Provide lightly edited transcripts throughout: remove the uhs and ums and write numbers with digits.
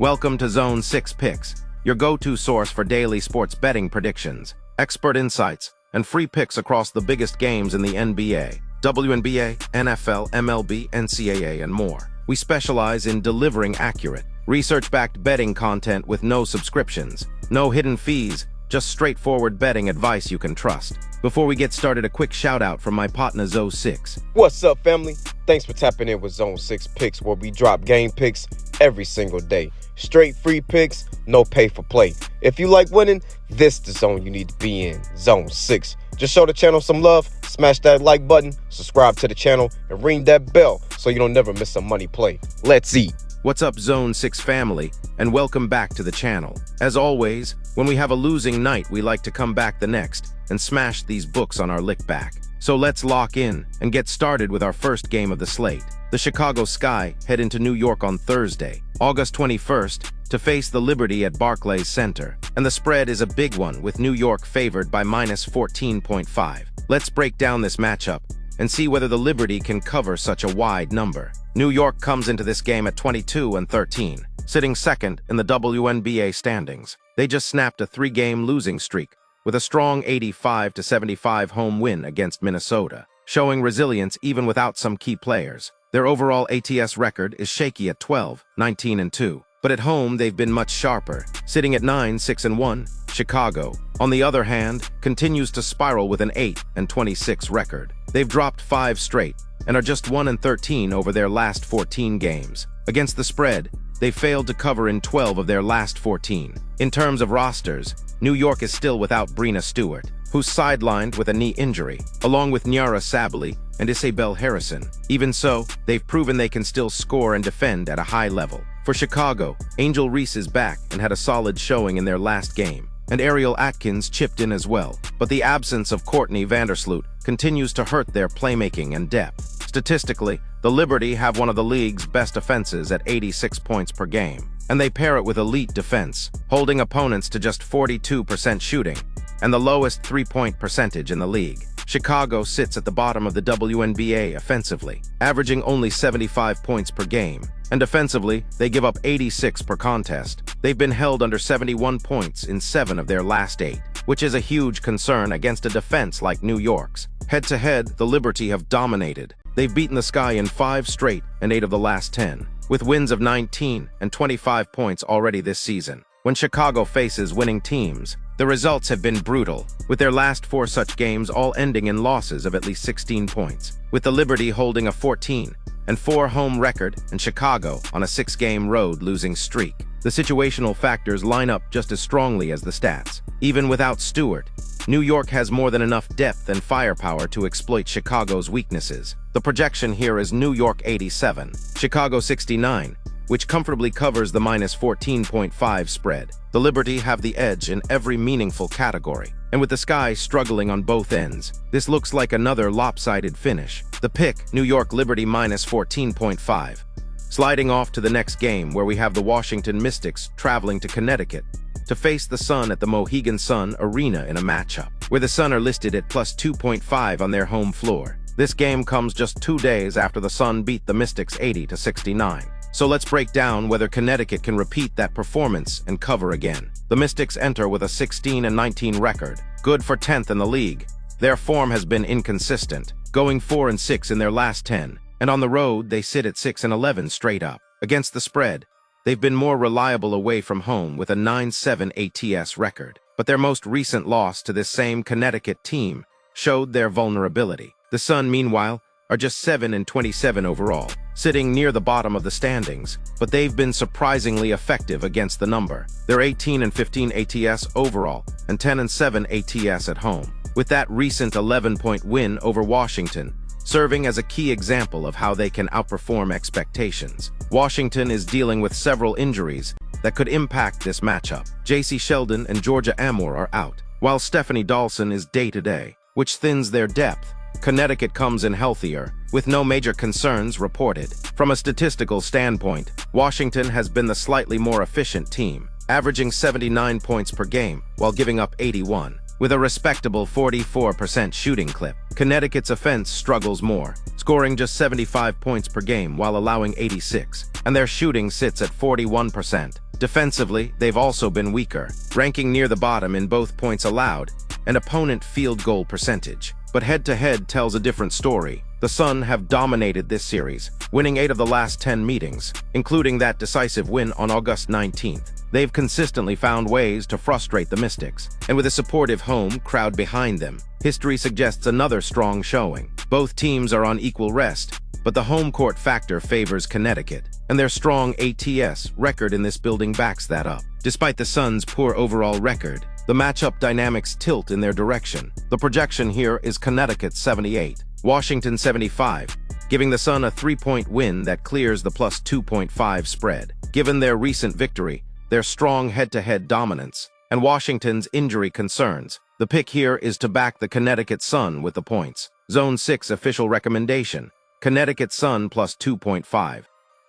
Welcome to Zone 6 Picks, your go-to source for daily sports betting predictions, expert insights, and free picks across the biggest games in the NBA, WNBA, NFL, MLB, NCAA, and more. We specialize in delivering accurate, research-backed betting content with no subscriptions, no hidden fees, just straightforward betting advice you can trust. Before we get started, a quick shout-out from my partner Zone 6. What's up, family? Thanks for tapping in with Zone 6 Picks, where we drop game picks every single day. Straight free picks, no pay for play. If you like winning, this is the zone you need to be in, Zone 6. Just show the channel some love, smash that like button, subscribe to the channel, and ring that bell so you don't never miss a money play. Let's eat. What's up, Zone 6 family, and welcome back to the channel. As always, when we have a losing night, we like to come back the next and smash these books on our lick back. So let's lock in and get started with our first game of the slate. The Chicago Sky head into New York on Thursday, August 21st, to face the Liberty at Barclays Center. And the spread is a big one, with New York favored by minus 14.5. Let's break down this matchup and see whether the Liberty can cover such a wide number. New York comes into this game at 22-13, sitting second in the WNBA standings. They just snapped a 3-game losing streak with a strong 85-75 home win against Minnesota, showing resilience even without some key players. Their overall ATS record is shaky at 12-19-2, but at home they've been much sharper, sitting at 9-6-1. Chicago, on the other hand, continues to spiral with an 8-26 record. They've dropped 5 straight and are just 1-13 over their last 14 games. Against the spread, they failed to cover in 12 of their last 14. In terms of rosters, New York is still without Breanna Stewart, who's sidelined with a knee injury, along with Nyara Sabally and Isabel Harrison. Even so, they've proven they can still score and defend at a high level. For Chicago, Angel Reese is back and had a solid showing in their last game, and Ariel Atkins chipped in as well. But the absence of Courtney Vandersloot continues to hurt their playmaking and depth. Statistically, the Liberty have one of the league's best offenses at 86 points per game, and they pair it with elite defense, holding opponents to just 42% shooting, and the lowest three-point percentage in the league. Chicago sits at the bottom of the WNBA offensively, averaging only 75 points per game, and defensively, they give up 86 per contest. They've been held under 71 points in 7 of their last 8, which is a huge concern against a defense like New York's. Head-to-head, the Liberty have dominated. They've beaten the Sky in 5 straight and 8 of the last 10, with wins of 19 and 25 points already this season. When Chicago faces winning teams, the results have been brutal, with their last 4 such games all ending in losses of at least 16 points, with the Liberty holding a 14-4 home record and Chicago on a 6-game road losing streak. The situational factors line up just as strongly as the stats. Even without Stewart, New York has more than enough depth and firepower to exploit Chicago's weaknesses. The projection here is New York 87, Chicago 69, which comfortably covers the minus 14.5 spread. The Liberty have the edge in every meaningful category, and with the Sky struggling on both ends, this looks like another lopsided finish. The pick, New York Liberty minus 14.5. Sliding off to the next game, where we have the Washington Mystics traveling to Connecticut to face the Sun at the Mohegan Sun Arena in a matchup, where the Sun are listed at plus 2.5 on their home floor. This game comes just 2 days after the Sun beat the Mystics 80-69. So let's break down whether Connecticut can repeat that performance and cover again. The Mystics enter with a 16-19 record, good for 10th in the league. Their form has been inconsistent, going 4-6 in their last 10, and on the road they sit at 6-11 straight up. Against the spread, they've been more reliable away from home with a 9-7 ATS record, but their most recent loss to this same Connecticut team showed their vulnerability. The Sun, meanwhile, are just 7-27 overall, sitting near the bottom of the standings, but they've been surprisingly effective against the number. They're 18-15 ATS overall and 10-7 ATS at home, with that recent 11-point win over Washington serving as a key example of how they can outperform expectations. Washington is dealing with several injuries that could impact this matchup. J.C. Sheldon and Georgia Amore are out, while Stephanie Dawson is day-to-day, which thins their depth. Connecticut comes in healthier, with no major concerns reported. From a statistical standpoint, Washington has been the slightly more efficient team, averaging 79 points per game while giving up 81, with a respectable 44% shooting clip. Connecticut's offense struggles more, scoring just 75 points per game while allowing 86, and their shooting sits at 41%. Defensively, they've also been weaker, ranking near the bottom in both points allowed and opponent field goal percentage. But head-to-head tells a different story. The Sun have dominated this series, winning 8 of the last 10 meetings, including that decisive win on August 19th. They've consistently found ways to frustrate the Mystics, and with a supportive home crowd behind them, history suggests another strong showing. Both teams are on equal rest, but the home court factor favors Connecticut, and their strong ATS record in this building backs that up. Despite the Suns' poor overall record, the matchup dynamics tilt in their direction. The projection here is Connecticut 78, Washington 75, giving the Sun a 3-point win that clears the plus 2.5 spread. Given their recent victory, their strong head-to-head dominance, and Washington's injury concerns, the pick here is to back the Connecticut Sun with the points. Zone 6 official recommendation, Connecticut Sun plus 2.5.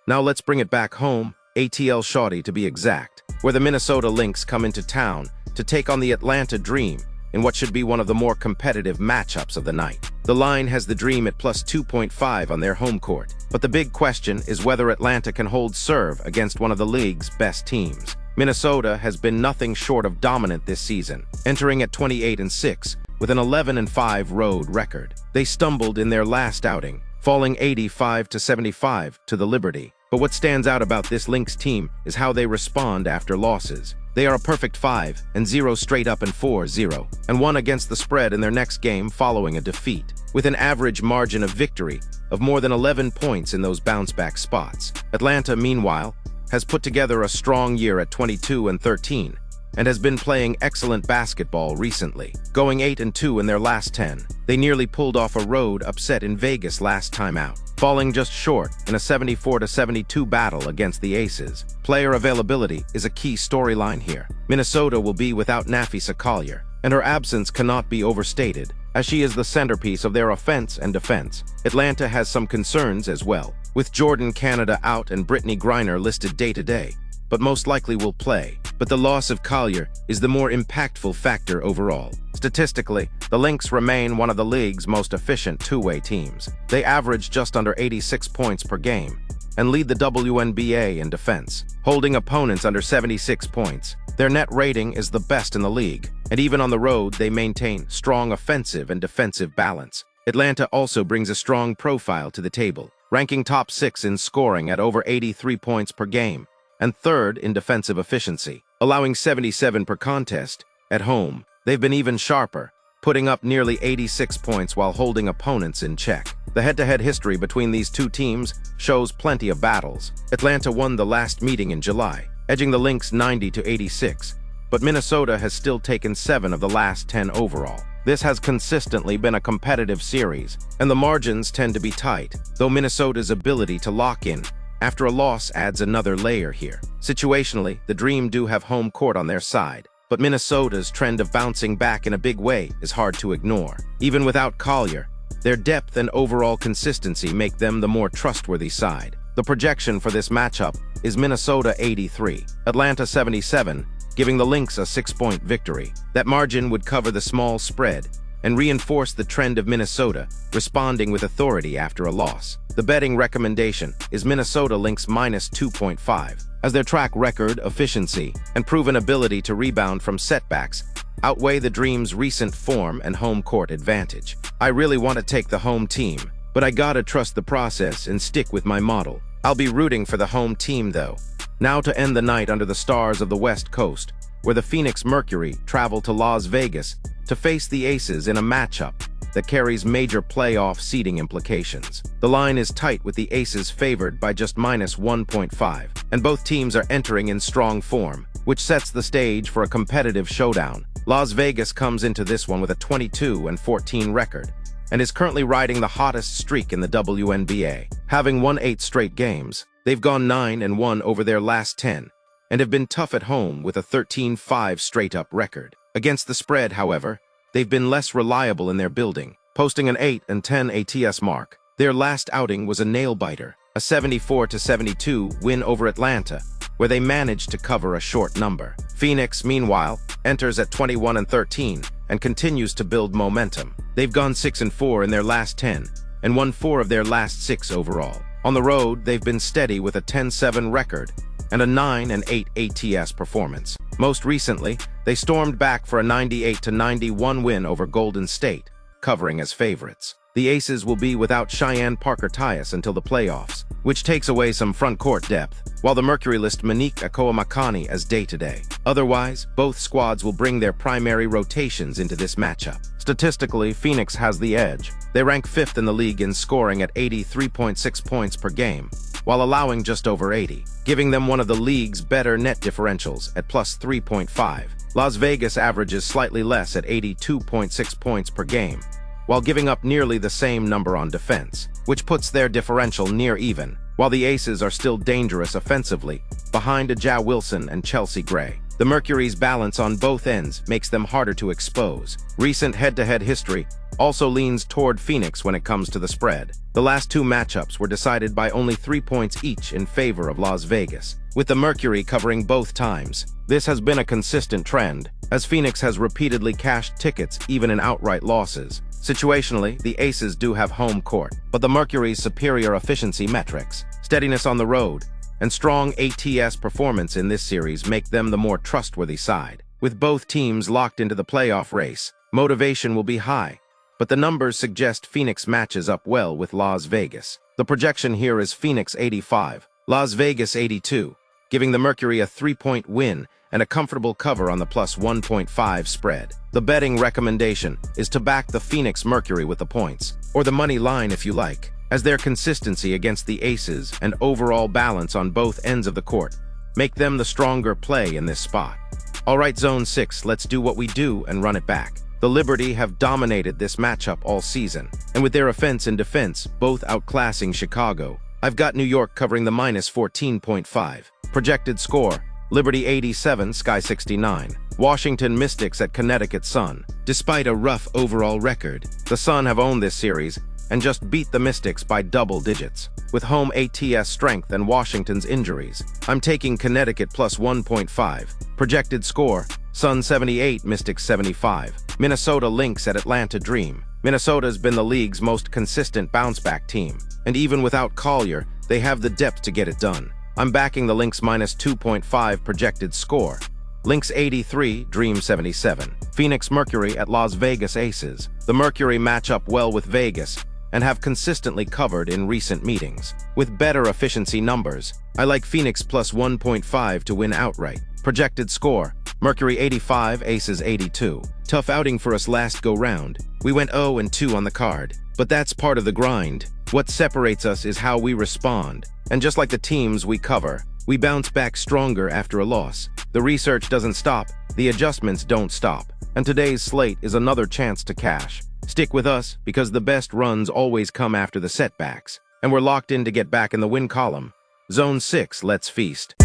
Now let's bring it back home, ATL Shoddy to be exact, where the Minnesota Lynx come into town to take on the Atlanta Dream in what should be one of the more competitive matchups of the night. The line has the Dream at plus 2.5 on their home court, but the big question is whether Atlanta can hold serve against one of the league's best teams. Minnesota has been nothing short of dominant this season, entering at 28-6 with an 11-5 road record. They stumbled in their last outing, falling 85-75 to the Liberty. But what stands out about this Lynx team is how they respond after losses. They are a perfect 5-0 straight up and 4-0, and won against the spread in their next game following a defeat, with an average margin of victory of more than 11 points in those bounce-back spots. Atlanta, meanwhile, has put together a strong year at 22-13, and has been playing excellent basketball recently, going 8-2 in their last 10. They nearly pulled off a road upset in Vegas last time out, falling just short in a 74-72 battle against the Aces. Player availability is a key storyline here. Minnesota will be without Nafisa Collier, and her absence cannot be overstated, as she is the centerpiece of their offense and defense. Atlanta has some concerns as well, with Jordan Canada out and Brittany Griner listed day-to-day, but most likely will play. But the loss of Collier is the more impactful factor overall. Statistically, the Lynx remain one of the league's most efficient two-way teams. They average just under 86 points per game and lead the WNBA in defense, holding opponents under 76 points. Their net rating is the best in the league, and even on the road they maintain strong offensive and defensive balance. Atlanta also brings a strong profile to the table, ranking top 6 in scoring at over 83 points per game, and third in defensive efficiency, allowing 77 per contest. At home, they've been even sharper, putting up nearly 86 points while holding opponents in check. The head-to-head history between these two teams shows plenty of battles. Atlanta won the last meeting in July, edging the Lynx 90-86, but Minnesota has still taken 7 of the last 10 overall. This has consistently been a competitive series, and the margins tend to be tight, though Minnesota's ability to lock in after a loss adds another layer here. Situationally, the Dream do have home court on their side, but Minnesota's trend of bouncing back in a big way is hard to ignore. Even without Collier, their depth and overall consistency make them the more trustworthy side. The projection for this matchup is Minnesota 83, Atlanta 77, giving the Lynx a 6-point victory. That margin would cover the small spread and reinforce the trend of Minnesota responding with authority after a loss. The betting recommendation is Minnesota Lynx minus 2.5, as their track record, efficiency, and proven ability to rebound from setbacks outweigh the Dream's recent form and home court advantage. I really want to take the home team, but I gotta trust the process and stick with my model. I'll be rooting for the home team though. Now to end the night under the stars of the West Coast, where the Phoenix Mercury travel to Las Vegas to face the Aces in a matchup that carries major playoff seeding implications. The line is tight with the Aces favored by just minus 1.5, and both teams are entering in strong form, which sets the stage for a competitive showdown. Las Vegas comes into this one with a 22-14 record, and is currently riding the hottest streak in the WNBA. Having won 8 straight games, they've gone 9-1 over their last 10, and have been tough at home with a 13-5 straight-up record. Against the spread, however, they've been less reliable in their building, posting an 8-10 ATS mark. Their last outing was a nail-biter, a 74-72 win over Atlanta, where they managed to cover a short number. Phoenix, meanwhile, enters at 21-13 and continues to build momentum. They've gone 6-4 in their last 10 and won 4 of their last 6 overall. On the road, they've been steady with a 10-7 record and a 9 and 8 ATS performance. Most recently, they stormed back for a 98-91 win over Golden State, covering as favorites. The Aces will be without Cheyenne Parker-Tyus until the playoffs, which takes away some front-court depth, while the Mercury list Monique Akoa-Makani as day-to-day. Otherwise, both squads will bring their primary rotations into this matchup. Statistically, Phoenix has the edge. They rank 5th in the league in scoring at 83.6 points per game, while allowing just over 80, giving them one of the league's better net differentials at plus 3.5. Las Vegas averages slightly less at 82.6 points per game, while giving up nearly the same number on defense, which puts their differential near even, while the Aces are still dangerous offensively, behind Ja Wilson and Chelsea Gray. The Mercury's balance on both ends makes them harder to expose. Recent head-to-head history also leans toward Phoenix when it comes to the spread. The last 2 matchups were decided by only 3 points each in favor of Las Vegas, with the Mercury covering both times. This has been a consistent trend, as Phoenix has repeatedly cashed tickets even in outright losses. Situationally, the Aces do have home court, but the Mercury's superior efficiency metrics, steadiness on the road, and strong ATS performance in this series make them the more trustworthy side. With both teams locked into the playoff race, motivation will be high, but the numbers suggest Phoenix matches up well with Las Vegas. The projection here is Phoenix 85, Las Vegas 82, giving the Mercury a 3-point win and a comfortable cover on the plus 1.5 spread. The betting recommendation is to back the Phoenix Mercury with the points, or the money line if you like, as their consistency against the Aces and overall balance on both ends of the court make them the stronger play in this spot. Alright, Zone 6, let's do what we do and run it back. The Liberty have dominated this matchup all season, and with their offense and defense both outclassing Chicago, I've got New York covering the minus 14.5. Projected score, Liberty 87, Sky 69. Washington Mystics at Connecticut Sun. Despite a rough overall record, the Sun have owned this series and just beat the Mystics by double digits. With home ATS strength and Washington's injuries, I'm taking Connecticut plus 1.5. Projected score, Sun 78, Mystics 75. Minnesota Lynx at Atlanta Dream. Minnesota's been the league's most consistent bounce-back team, and even without Collier, they have the depth to get it done. I'm backing the Lynx minus 2.5 projected score. Lynx 83, Dream 77. Phoenix Mercury at Las Vegas Aces. The Mercury match up well with Vegas and have consistently covered in recent meetings. With better efficiency numbers, I like Phoenix plus 1.5 to win outright. Projected score, Mercury 85, Aces 82. Tough outing for us last go-round. We went 0-2 on the card, but that's part of the grind. What separates us is how we respond. And just like the teams we cover, we bounce back stronger after a loss. The research doesn't stop, the adjustments don't stop. And today's slate is another chance to cash. Stick with us, because the best runs always come after the setbacks. And we're locked in to get back in the win column. Zone 6, let's feast.